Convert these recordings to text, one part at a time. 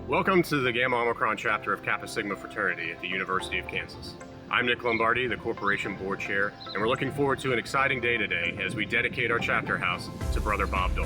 Welcome to the Gamma-Omicron chapter of Kappa Sigma fraternity at the University of Kansas. I'm Nick Lombardi, the Corporation Board Chair, and we're looking forward to an exciting day today as we dedicate our chapter house to Brother Bob Dole.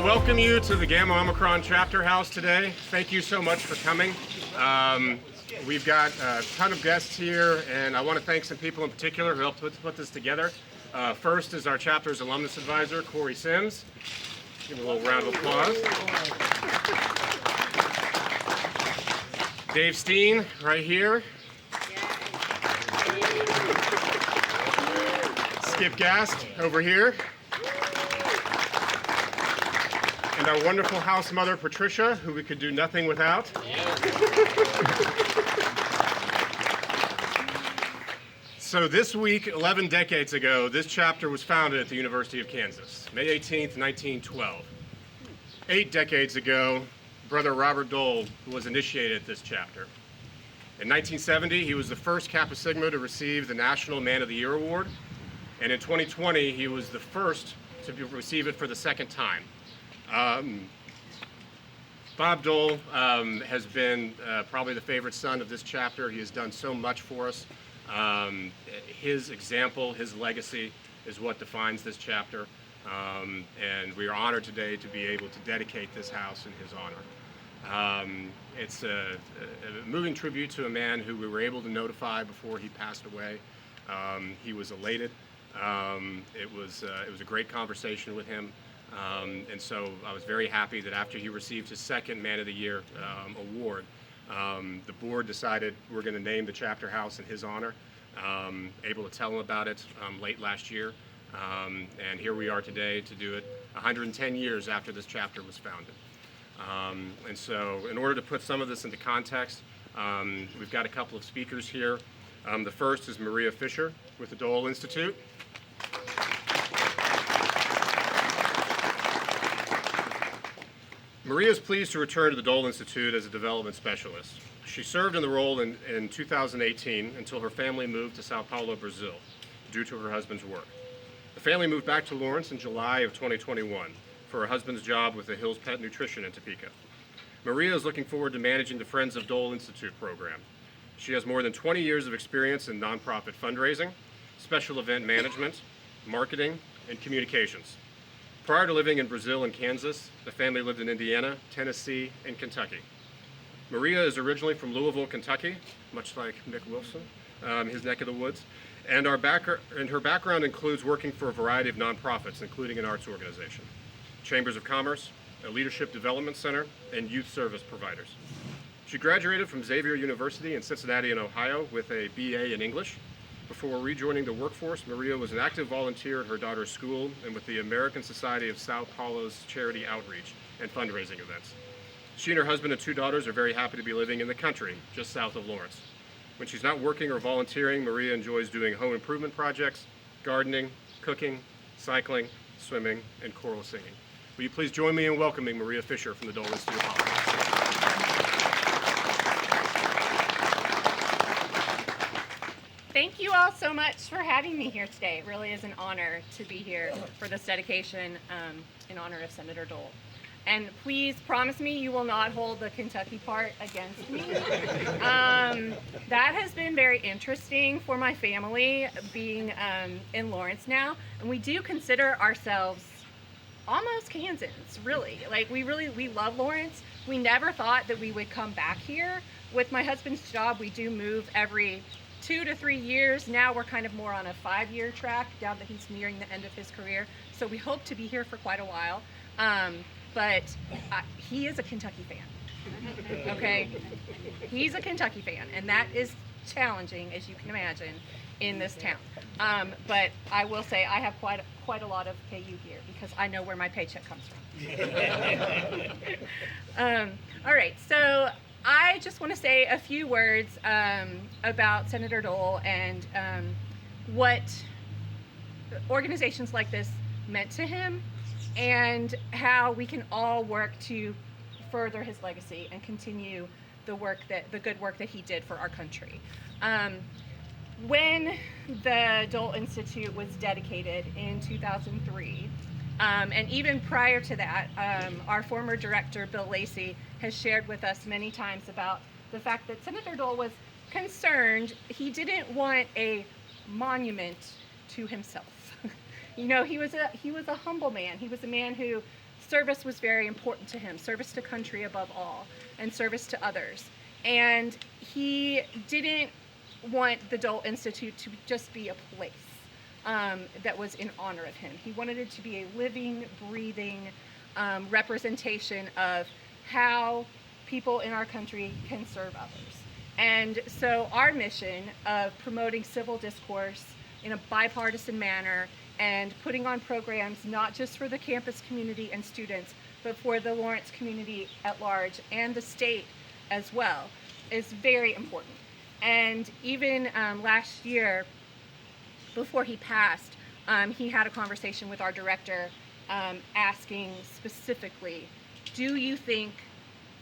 Welcome you to the Gamma-Omicron chapter house today. Thank you so much for coming. We've got a ton of guests here, and I want to thank some people in particular who helped put this together. First is our chapter's alumnus advisor, Corey Sims. Give him a little round of applause. Dave Steen, right here. Skip Gast, over here. And our wonderful house mother, Patricia, who we could do nothing without. So this week, 11 decades ago, this chapter was founded at the University of Kansas, May 18th, 1912. 8 decades ago, Brother Robert Dole was initiated at this chapter. In 1970, he was the first Kappa Sigma to receive the National Man of the Year Award. And in 2020, he was the first to receive it for the second time. Bob Dole has been probably the favorite son of this chapter. He has done so much for us. His example, his legacy is what defines this chapter. And we are honored today to be able to dedicate this house in his honor. It's a moving tribute to a man who we were able to notify before he passed away. He was elated. It was a great conversation with him. And so I was very happy that after he received his second Man of the Year award, the board decided we're going to name the chapter house in his honor. Able to tell him about it late last year. And here we are today to do it 110 years after this chapter was founded. And so in order to put some of this into context, we've got a couple of speakers here. The first is Maria Fisher with the Dole Institute. Maria is pleased to return to the Dole Institute as a development specialist. She served in the role in 2018 until her family moved to Sao Paulo, Brazil, due to her husband's work. The family moved back to Lawrence in July of 2021 for her husband's job with the Hills Pet Nutrition in Topeka. Maria is looking forward to managing the Friends of Dole Institute program. She has more than 20 years of experience in nonprofit fundraising, special event management, marketing, and communications. Prior to living in Brazil and Kansas, the family lived in Indiana, Tennessee, and Kentucky. Maria is originally from Louisville, Kentucky, much like Mick Wilson, his neck of the woods. And her background includes working for a variety of nonprofits, including an arts organization, chambers of commerce, a leadership development center, and youth service providers. She graduated from Xavier University in Cincinnati, in Ohio, with a BA in English. Before rejoining the workforce, Maria was an active volunteer at her daughter's school and with the American Society of Sao Paulo's charity outreach and fundraising events. She and her husband and 2 daughters are very happy to be living in the country, just south of Lawrence. When she's not working or volunteering, Maria enjoys doing home improvement projects, gardening, cooking, cycling, swimming, and choral singing. Will you please join me in welcoming Maria Fisher from the Dole Institute of Politics. Thank you all so much for having me here today. It really is an honor to be here for this dedication in honor of Senator Dole. And please promise me you will not hold the Kentucky part against me. That has been very interesting for my family, being in Lawrence now. And we do consider ourselves almost Kansans, really. Like, we love Lawrence. We never thought that we would come back here. With my husband's job, we do move every 2 to 3 years. Now we're kind of more on a 5-year track, now that he's nearing the end of his career. So we hope to be here for quite a while. But he is a Kentucky fan, okay? He's a Kentucky fan, and that is challenging, as you can imagine, in this town. But I will say I have quite a lot of KU gear because I know where my paycheck comes from. All right, so I just want to say a few words about Senator Dole and what organizations like this meant to him, and how we can all work to further his legacy and continue the good work that he did for our country. When the Dole Institute was dedicated in 2003, and even prior to that, our former director, Bill Lacey, has shared with us many times about the fact that Senator Dole was concerned. He didn't want a monument to himself. You know, he was a humble man. He was a man who service was very important to him, service to country above all, and service to others. And he didn't want the Dole Institute to just be a place that was in honor of him. He wanted it to be a living, breathing representation of how people in our country can serve others. And so our mission of promoting civil discourse in a bipartisan manner and putting on programs not just for the campus community and students, but for the Lawrence community at large and the state as well, is very important. And even last year, before he passed, he had a conversation with our director asking specifically, do you think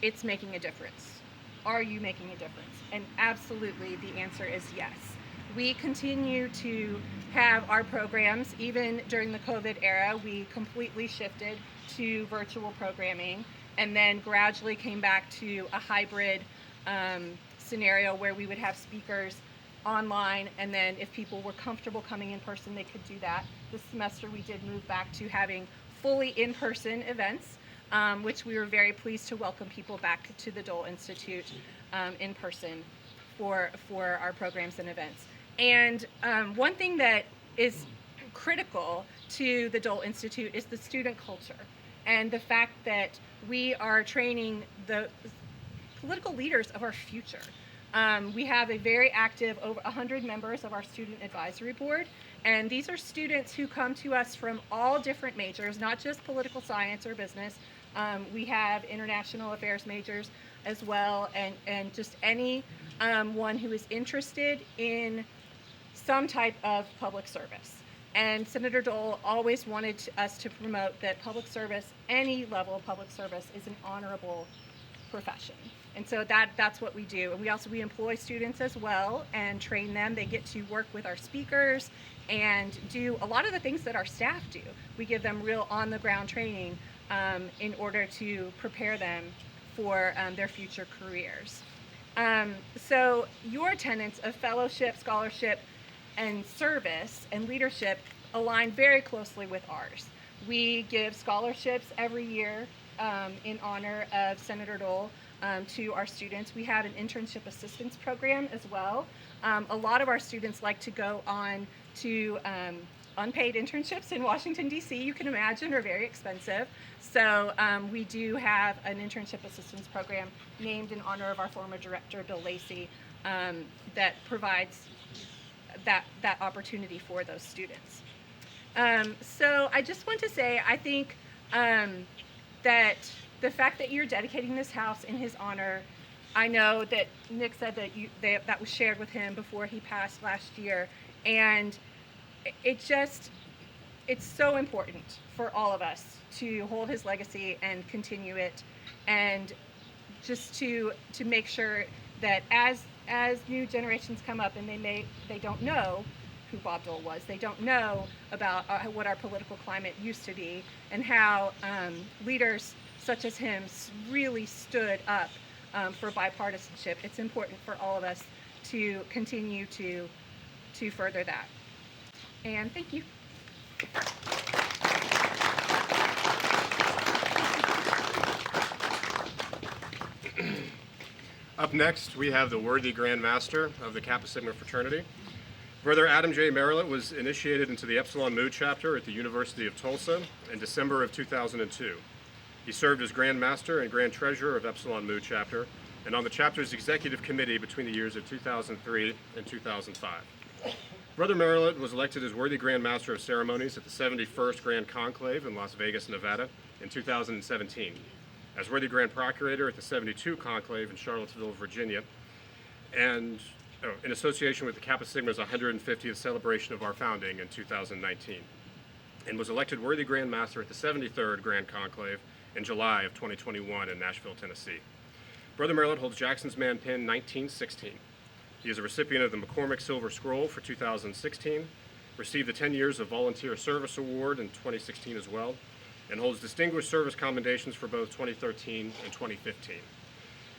it's making a difference? Are you making a difference? And absolutely, the answer is yes. We continue to have our programs. Even during the COVID era, we completely shifted to virtual programming and then gradually came back to a hybrid scenario where we would have speakers online, and then if people were comfortable coming in person, they could do that. This semester we did move back to having fully in-person events, which we were very pleased to welcome people back to the Dole Institute in person for our programs and events. And one thing that is critical to the Dole Institute is the student culture, and the fact that we are training the political leaders of our future. We have a very active, over 100 members of our student advisory board, and these are students who come to us from all different majors, not just political science or business. We have international affairs majors as well, and just any one who is interested in some type of public service. And Senator Dole always wanted us to promote that public service, any level of public service, is an honorable profession. And so that's what we do. And we employ students as well and train them. They get to work with our speakers and do a lot of the things that our staff do. We give them real on-the-ground training in order to prepare them for their future careers. So your tenets of fellowship, scholarship, and service and leadership align very closely with ours. We give scholarships every year in honor of Senator Dole to our students. We have an internship assistance program as well. A lot of our students like to go on to unpaid internships in Washington, D.C., you can imagine, are very expensive. So we do have an internship assistance program named in honor of our former director, Bill Lacey, that provides that opportunity for those students. So I just want to say, I think that the fact that you're dedicating this house in his honor, I know that Nick said that that was shared with him before he passed last year, and it's so important for all of us to hold his legacy and continue it, and just to make sure that as new generations come up and they don't know who Bob Dole was, they don't know about what our political climate used to be and how leaders such as him really stood up for bipartisanship. It's important for all of us to continue to further that. And thank you. Up next, we have the worthy Grand Master of the Kappa Sigma fraternity. Brother Adam J. Marillet was initiated into the Epsilon Mu chapter at the University of Tulsa in December of 2002. He served as Grand Master and Grand Treasurer of Epsilon Mu chapter and on the chapter's executive committee between the years of 2003 and 2005. Brother Marillet was elected as worthy Grand Master of Ceremonies at the 71st Grand Conclave in Las Vegas, Nevada in 2017, as worthy Grand Procurator at the 72 Conclave in Charlottesville, Virginia, and in association with the Kappa Sigma's 150th celebration of our founding in 2019, and was elected worthy Grand Master at the 73rd Grand Conclave in July of 2021 in Nashville, Tennessee. Brother Marillet holds Jackson's Man Pin 1916. He is a recipient of the McCormick Silver Scroll for 2016, received the 10 Years of Volunteer Service Award in 2016 as well, and holds Distinguished Service Commendations for both 2013 and 2015.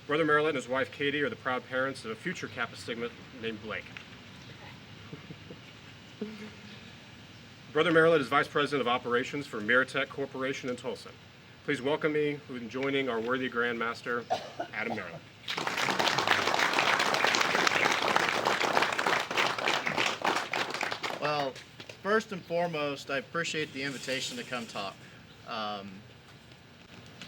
Brother Marillet and his wife Katie are the proud parents of a future Kappa Sigma named Blake. Brother Marillet is Vice President of Operations for Miratech Corporation in Tulsa. Please welcome me in joining our worthy Grand Master, Adam Marillet. Well, first and foremost, I appreciate the invitation to come talk.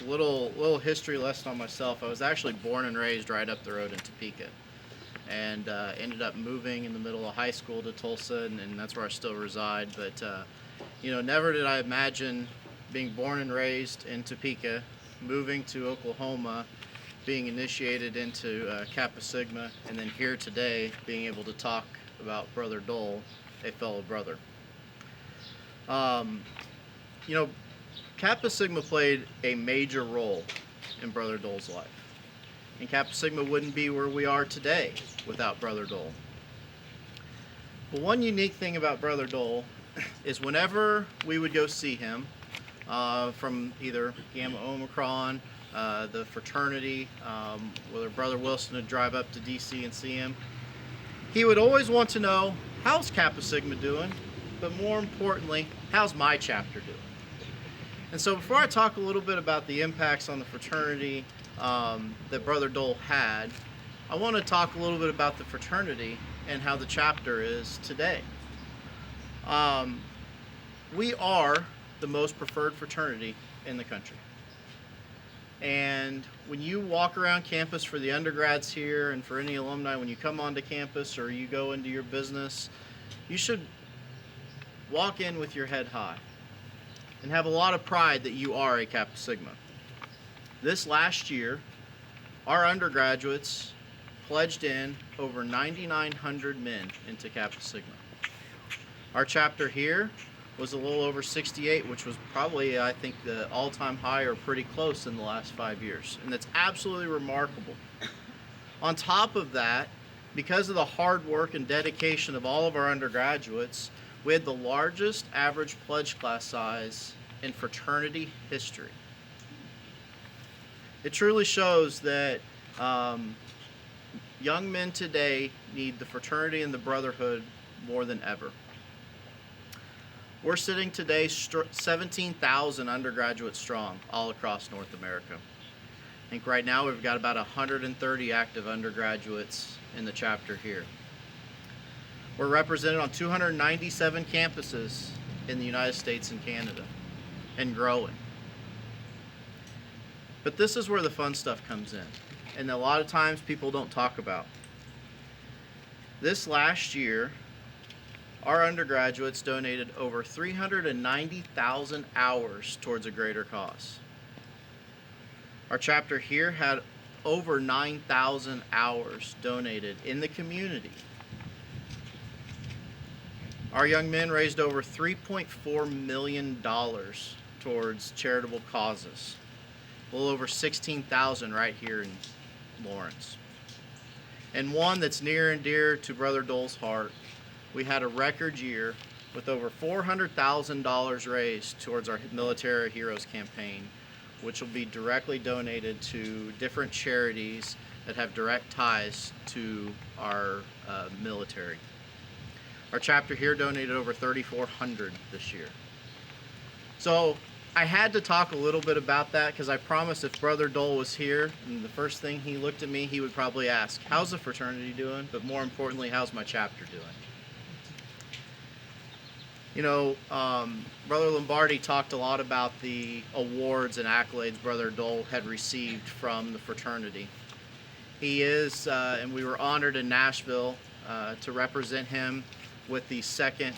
Little history lesson on myself. I was actually born and raised right up the road in Topeka, and ended up moving in the middle of high school to Tulsa, and that's where I still reside. But never did I imagine being born and raised in Topeka, moving to Oklahoma, being initiated into Kappa Sigma, and then here today being able to talk about Brother Dole, a fellow brother. Kappa Sigma played a major role in Brother Dole's life. And Kappa Sigma wouldn't be where we are today without Brother Dole. But one unique thing about Brother Dole is whenever we would go see him, from either Gamma-Omicron, the fraternity, whether Brother Wilson would drive up to DC and see him, he would always want to know, how's Kappa Sigma doing? But more importantly, how's my chapter doing? And so before I talk a little bit about the impacts on the fraternity that Brother Dole had, I want to talk a little bit about the fraternity and how the chapter is today. We are the most preferred fraternity in the country. And when you walk around campus for the undergrads here and for any alumni, when you come onto campus or you go into your business, you should walk in with your head high and have a lot of pride that you are a Kappa Sigma. This last year, our undergraduates pledged in over 9,900 men into Kappa Sigma. Our chapter here was a little over 68, which was probably, I think, the all-time high or pretty close in the last 5 years. And that's absolutely remarkable. On top of that, because of the hard work and dedication of all of our undergraduates, we had the largest average pledge class size in fraternity history. It truly shows that young men today need the fraternity and the brotherhood more than ever. We're sitting today 17,000 undergraduates strong all across North America. I think right now we've got about 130 active undergraduates in the chapter here. We're represented on 297 campuses in the United States and Canada, and growing. But this is where the fun stuff comes in, and a lot of times people don't talk about. This last year, our undergraduates donated over 390,000 hours towards a greater cause. Our chapter here had over 9,000 hours donated in the community. Our young men raised over $3.4 million towards charitable causes. A little over 16,000 right here in Lawrence. And one that's near and dear to Brother Dole's heart, we had a record year with over $400,000 raised towards our Military Heroes campaign, which will be directly donated to different charities that have direct ties to our military. Our chapter here donated over $3,400 this year. So I had to talk a little bit about that because I promised if Brother Dole was here, and the first thing he looked at me, he would probably ask, how's the fraternity doing? But more importantly, how's my chapter doing? You know, Brother Lombardi talked a lot about the awards and accolades Brother Dole had received from the fraternity. He is, and we were honored in Nashville to represent him with the second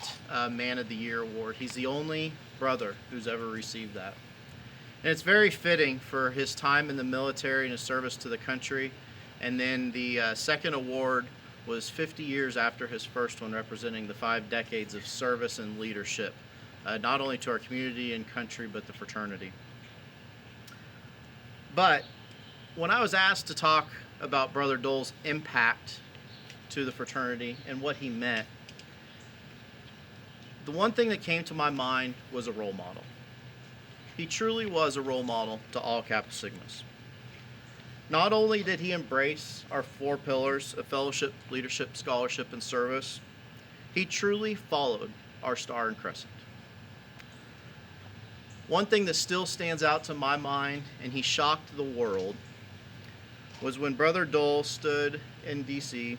Man of the Year award. He's the only brother who's ever received that. And it's very fitting for his time in the military and his service to the country. And then the second award was 50 years after his first one, representing the 5 decades of service and leadership, not only to our community and country, but the fraternity. But when I was asked to talk about Brother Dole's impact to the fraternity and what he meant, the one thing that came to my mind was a role model. He truly was a role model to all Kappa Sigmas. Not only did he embrace our 4 pillars of fellowship, leadership, scholarship, and service, he truly followed our star and crescent. One thing that still stands out to my mind, and he shocked the world, was when Brother Dole stood in D.C.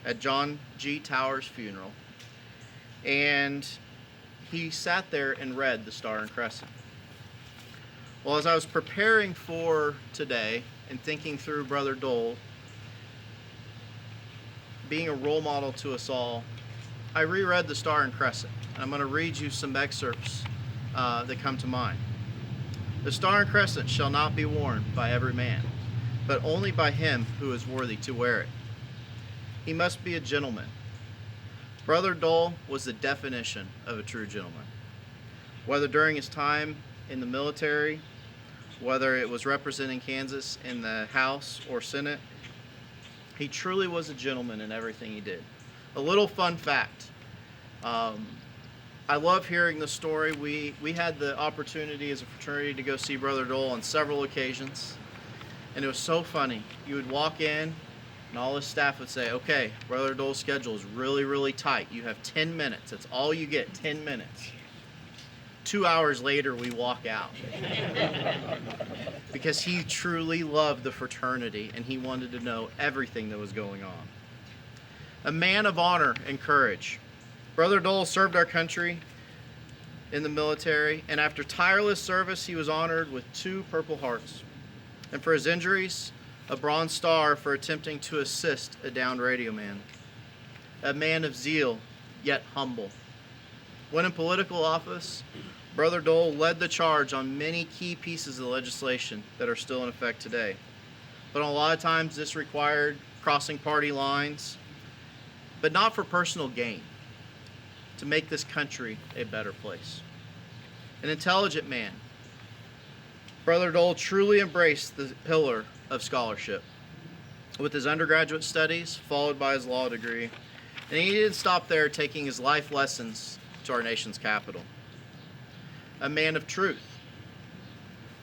at John G. Towers' funeral, and he sat there and read the Star and Crescent. Well, as I was preparing for today and thinking through Brother Dole being a role model to us all, I reread the Star and Crescent, and I'm going to read you some excerpts that come to mind. The Star and Crescent shall not be worn by every man, but only by him who is worthy to wear it. He must be a gentleman. Brother Dole was the definition of a true gentleman. Whether during his time in the military, whether it was representing Kansas in the House or Senate, he truly was a gentleman in everything he did. A little fun fact. I love hearing the story. We had the opportunity as a fraternity to go see Brother Dole on several occasions, and it was so funny. You would walk in, and all his staff would say, okay, Brother Dole's schedule is really, really tight. You have 10 minutes. That's all you get, 10 minutes. 2 hours later, we walk out. Because he truly loved the fraternity, and he wanted to know everything that was going on. A man of honor and courage. Brother Dole served our country in the military, and after tireless service, he was honored with 2 Purple Hearts. And for his injuries, a Bronze Star for attempting to assist a downed radio man. A man of zeal, yet humble. When in political office, Brother Dole led the charge on many key pieces of legislation that are still in effect today. But a lot of times this required crossing party lines, but not for personal gain, to make this country a better place. An intelligent man. Brother Dole truly embraced the pillar of scholarship, with his undergraduate studies followed by his law degree, and he didn't stop there, taking his life lessons to our nation's capital. A man of truth.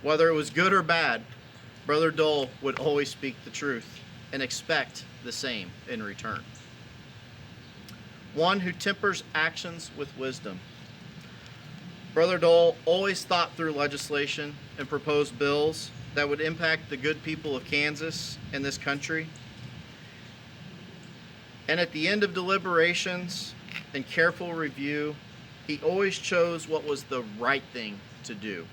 Whether it was good or bad, Brother Dole would always speak the truth and expect the same in return. One who tempers actions with wisdom. Brother Dole always thought through legislation and proposed bills that would impact the good people of Kansas and this country. And at the end of deliberations and careful review, he always chose what was the right thing to do.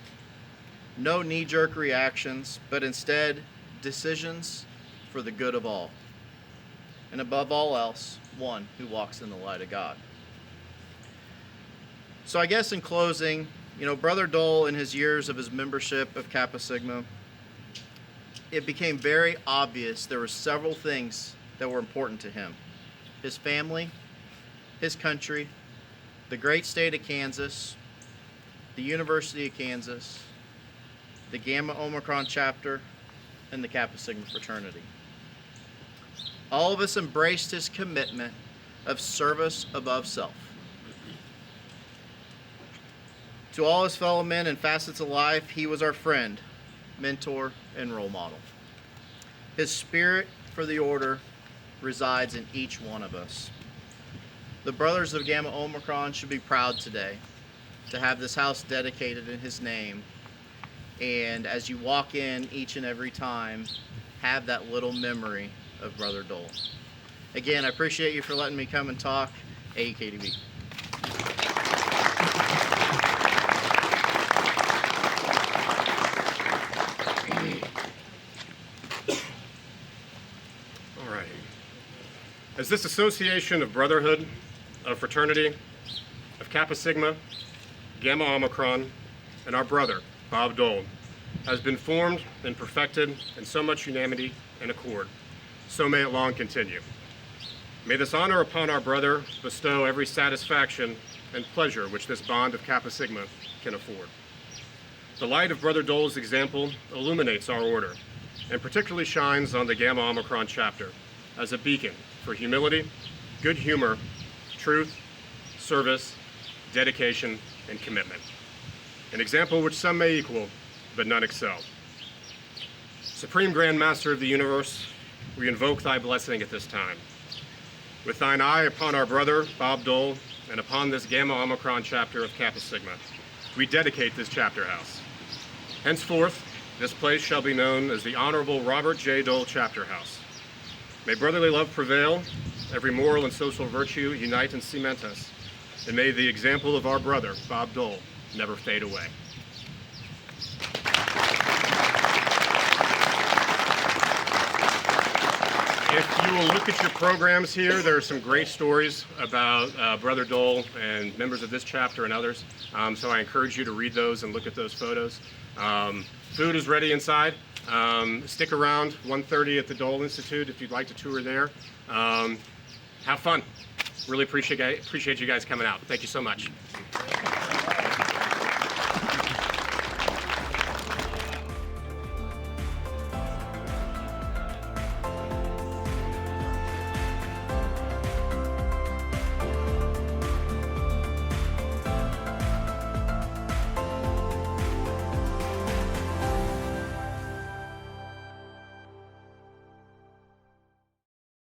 No knee-jerk reactions, but instead decisions for the good of all. And above all else, one who walks in the light of God. So I guess in closing, Brother Dole, in his years of his membership of Kappa Sigma, it became very obvious there were several things that were important to him. His family, his country, the great state of Kansas, the University of Kansas, the Gamma-Omicron chapter, and the Kappa Sigma fraternity. All of us embraced his commitment of service above self. To all his fellow men in facets of life, he was our friend, mentor, and role model. His spirit for the order resides in each one of us. The brothers of Gamma-Omicron should be proud today to have this house dedicated in his name. And as you walk in each and every time, have that little memory of Brother Dole. Again, I appreciate you for letting me come and talk. AKDB. All right. As this association of brotherhood, of fraternity, of Kappa Sigma, Gamma Omicron, and our brother, Bob Dole, has been formed and perfected in so much unanimity and accord, so may it long continue. May this honor upon our brother bestow every satisfaction and pleasure which this bond of Kappa Sigma can afford. The light of Brother Dole's example illuminates our order, and particularly shines on the Gamma Omicron chapter as a beacon for humility, good humor, truth, service, dedication, and commitment. An example which some may equal, but none excel. Supreme Grand Master of the universe, we invoke thy blessing at this time. With thine eye upon our brother, Bob Dole, and upon this Gamma Omicron chapter of Kappa Sigma, we dedicate this chapter house. Henceforth, this place shall be known as the Honorable Robert J. Dole Chapter House. May brotherly love prevail, every moral and social virtue unite and cement us, and may the example of our brother, Bob Dole, never fade away. If you will look at your programs here, there are some great stories about Brother Dole and members of this chapter and others. So I encourage you to read those and look at those photos. Food is ready inside. Stick around 1:30 at the Dole Institute if you'd like to tour there. Have fun. Really appreciate you guys coming out. Thank you so much.